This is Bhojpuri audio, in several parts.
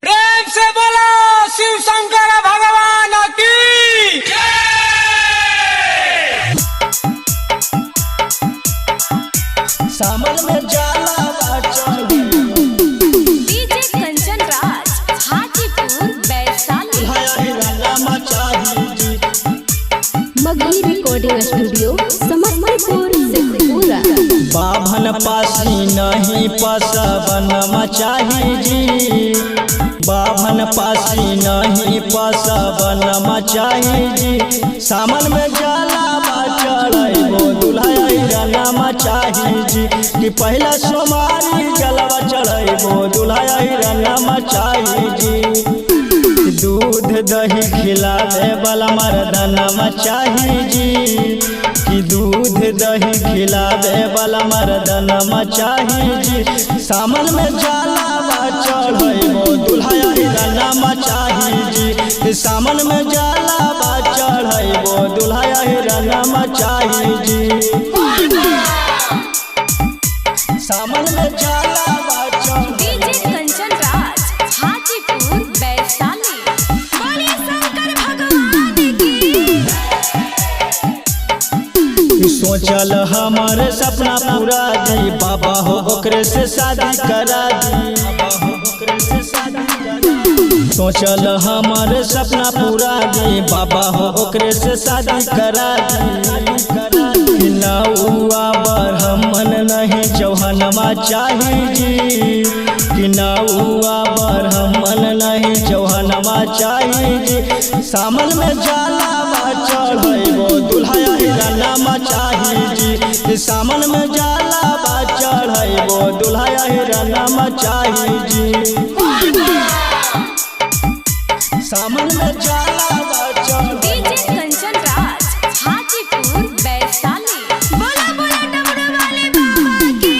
प्रेम से बोलो शिव शंकर भगवान की सामन में जाला DJ Kanchan Raj Hajipur Vaishali Magahi recording studio Samastipur Sheikhpura. बाभन पासी नहीं पसवन मचाही जी, बाभन पासी नहीं पसवन मचाही जी। सामन में जाला चढ़ो दुल्हा मचाही जी, कि पहला सोमारी जलवा चढ़ो दुल्हा मचाही जी। दूध दही खिलावे वाला मर्दन मचाही जी, कि दूध दही खिलावे वाला मर्दन मचाही जी। सामन में जाला चढ़ो दुल्हा मचाही जी, सामन में जाला चढ़ो दुल्हा मचाही जी। सामन में जाला डीजे कंचन राज हाजीपुर वैशाली। बोले शंकर भगवान की। सोचल हमारे सपना पूरा दी, बाबा हो ओकरे से शादी करा दी। सोचल हमारे सपना पूरा दी, बाबा हो ओकरे से शादी करा दी। नौआ ब्राह्मण नहीं चौहनमा चाही जी, कि नौआ ब्राह्मण नहीं चौहनमा चाही जी। सामन में जाला चढ़ो दुल्हा मचाही जी, सामन में जाला चढ़ो दुल्हा मचाही जी। सामन में जाला डीजे कंचन राज हाजीपुर वैशाली। बोला बोला डमरू वाले बाबा की।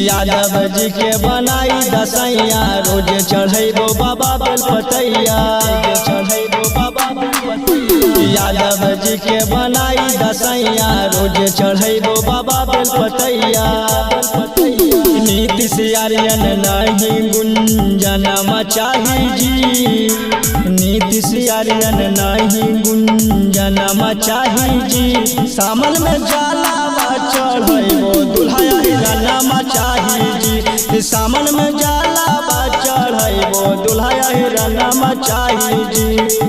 यादव जी के बनाई दसैया, रोज चढ़ो बाबा बेलपतैया, चढ़ो बाबा यादव जी के बनाई दसैया, रोज चढ़ो बाबा बेलपतैया। नीतीश आर्यन नहीं गुंजन मचाही जी, नीतीश आर्यन नहीं गुंजन मचाही जी। सामन में जाला चढ़ो दुल्हा मचाही जी, सामन में जाला चढ़ो दुल्हा मचाही जी।